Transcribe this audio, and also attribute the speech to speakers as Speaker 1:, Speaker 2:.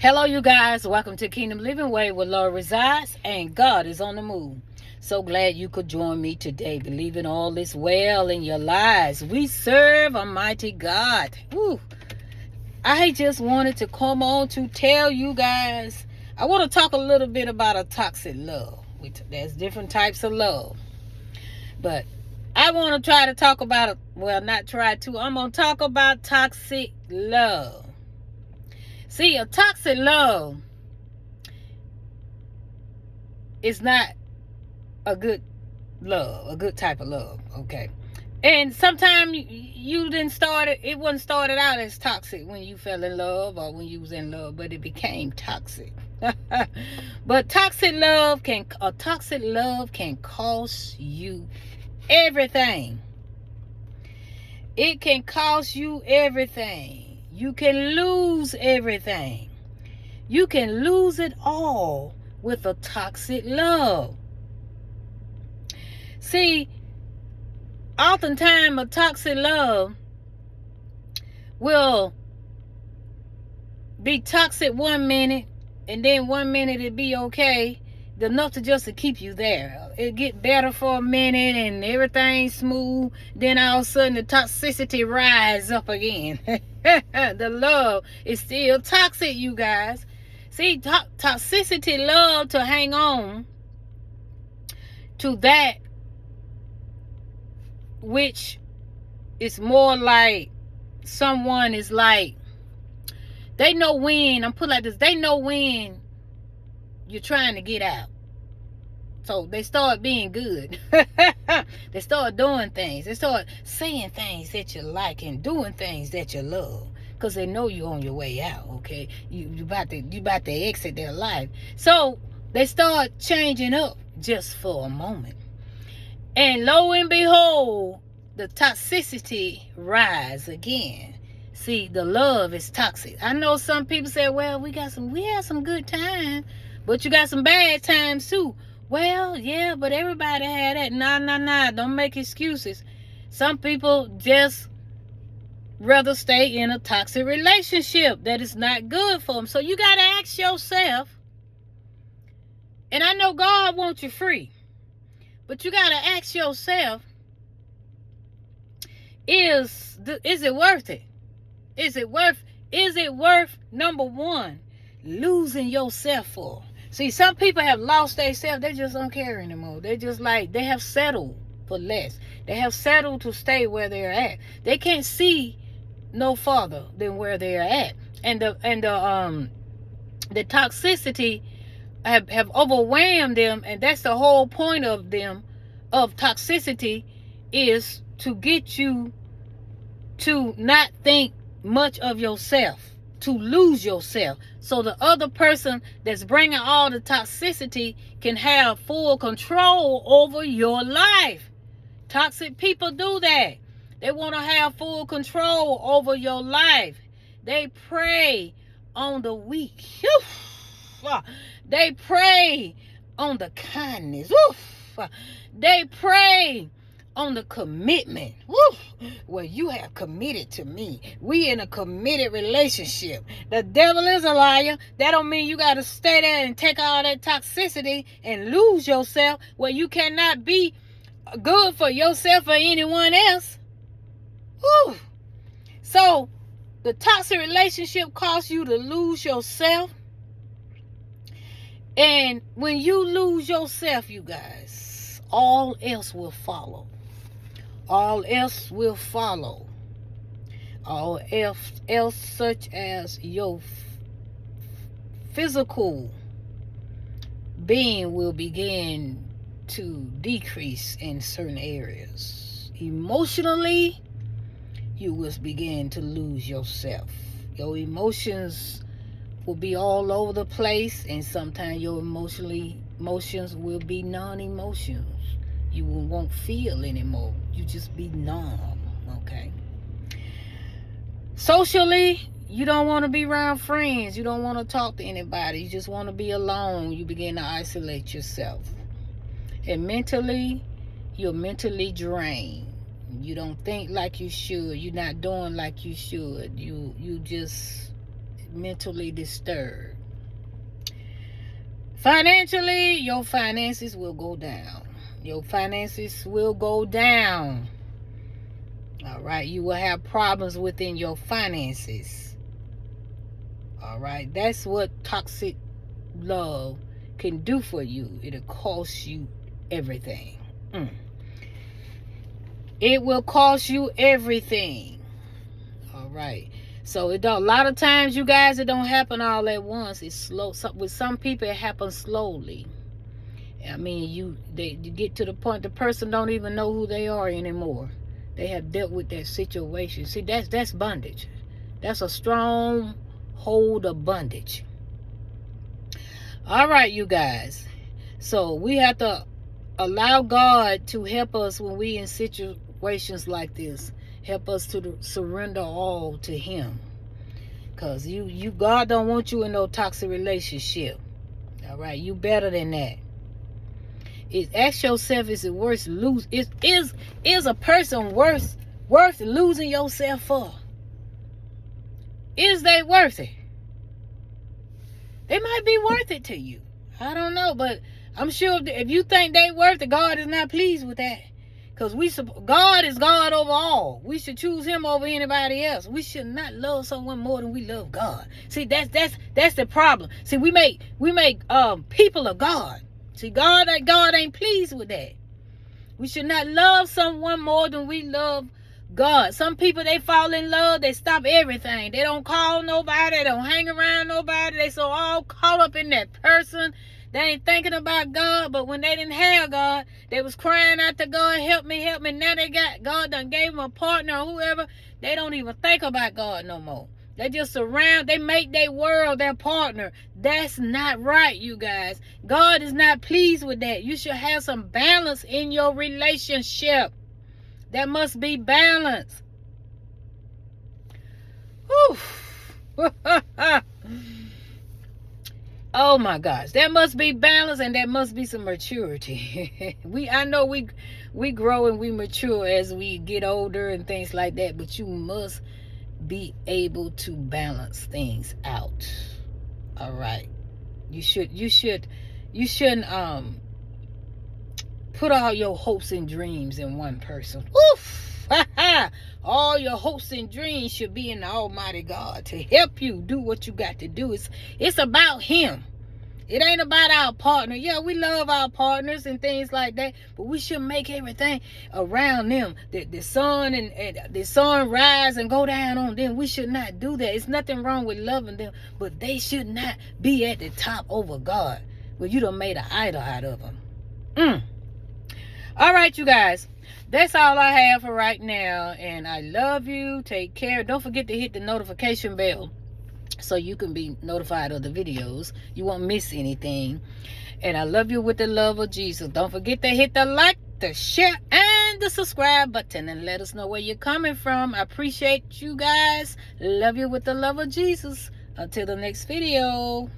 Speaker 1: Hello, you guys. Welcome to Kingdom Living Way, where Lord resides and God is on the move. So glad you could join me today, believing all is well in your lives. We serve a mighty God. Woo. I just wanted to come on to tell you guys, I want to talk a little bit about a toxic love. There's different types of love. But I want to try to talk about, not try to, I'm going to talk about toxic love. See, a toxic love is not a good love, a good type of love, okay? And sometimes you didn't start it wasn't started out as toxic when you fell in love or when you was in love, but it became toxic. But a toxic love can cost you everything. It can cost you everything. You can lose everything. You can lose it all with a toxic love. See, oftentimes a toxic love will be toxic 1 minute, and then 1 minute it be okay, enough to just to keep you there. It get better for a minute and everything's smooth. Then all of a sudden the toxicity rise up again. The love is still toxic, you guys. See, toxicity love to hang on to that which is more like someone is like, they know when, I'm put like this, they know when you're trying to get out. So they start being good. They start doing things. They start saying things that you like and doing things that you love. Because they know you're on your way out, okay? You about to exit their life. So they start changing up just for a moment. And lo and behold, the toxicity rise again. See, the love is toxic. I know some people say, well, we had some good times, but you got some bad times too. Well, yeah, but everybody had that. Nah. Don't make excuses. Some people just rather stay in a toxic relationship that is not good for them. So you got to ask yourself, and I know God wants you free, but you got to ask yourself, is it worth it? Is it worth, number one, losing yourself for? See, some people have lost themselves. They just don't care anymore. They just they have settled for less. They have settled to stay where they're at. They can't see no farther than where they're at. And the toxicity have overwhelmed them, and that's the whole point of toxicity, is to get you to not think much of yourself, to lose yourself, so the other person that's bringing all the toxicity can have full control over your life. Toxic people do that. They want to have full control over your life. They prey on the weak. They prey on the kindness. They prey on the commitment. Well, you have committed to me. We in a committed relationship. The devil is a liar. That don't mean you got to stay there and take all that toxicity and lose yourself where you cannot be good for yourself or anyone else. So the toxic relationship causes you to lose yourself. And when you lose yourself, you guys, all else will follow. All else will follow. All else such as your physical being will begin to decrease in certain areas. Emotionally, you will begin to lose yourself. Your emotions will be all over the place, and sometimes your emotions will be non-emotions. You won't feel anymore. You just be numb, okay? Socially, you don't want to be around friends. You don't want to talk to anybody. You just want to be alone. You begin to isolate yourself. And mentally, you're mentally drained. You don't think like you should. You're not doing like you should. You just mentally disturbed. Financially, your finances will go down. Your finances will go down. All right, you will have problems within your finances. All right, that's what toxic love can do for you. It'll cost you everything. It will cost you everything. All right. So it don't. A lot of times, you guys, it don't happen all at once. It's slow. With some people, it happens slowly. I mean, you get to the point the person don't even know who they are anymore. They have dealt with that situation. See, that's bondage. That's a strong hold of bondage. All right, you guys. So we have to allow God to help us when we in situations like this. Help us to surrender all to Him. Because God don't want you in no toxic relationship. All right, you better than that. Ask yourself, is it worth is a person worth losing yourself for? Is they worth it? They might be worth it to you. I don't know, but I'm sure if you think they worth it, God is not pleased with that. Because God is God over all. We should choose Him over anybody else. We should not love someone more than we love God. See, that's the problem. See, we make people of God. See, God ain't pleased with that. We should not love someone more than we love God. Some people, they fall in love, they stop everything. They don't call nobody, they don't hang around nobody. They so all caught up in that person. They ain't thinking about God, but when they didn't have God, they was crying out to God, help me, help me. Now they got God done gave them a partner or whoever. They don't even think about God no more. They just they make their world their partner. That's not right, you guys. God is not pleased with that. You should have some balance in your relationship. There must be balance. Whew. Oh my gosh, there must be balance and there must be some maturity. I know we grow and we mature as we get older and things like that, but you must be able to balance things out. All right, you shouldn't put all your hopes and dreams in one person. Oof. All your hopes and dreams should be in the Almighty God to help you do what you got to do. It's about Him. It ain't about our partner. Yeah, we love our partners and things like that, but we should make everything around them. The sun and the sun rise and go down on them. We should not do that. It's nothing wrong with loving them, but they should not be at the top over God. Well, you done made an idol out of them. All right, you guys. That's all I have for right now. And I love you. Take care. Don't forget to hit the notification bell so you can be notified of the videos. You won't miss anything. And I love you with the love of Jesus. Don't forget to hit the like, the share, and the subscribe button. And let us know where you're coming from. I appreciate you guys. Love you with the love of Jesus. Until the next video.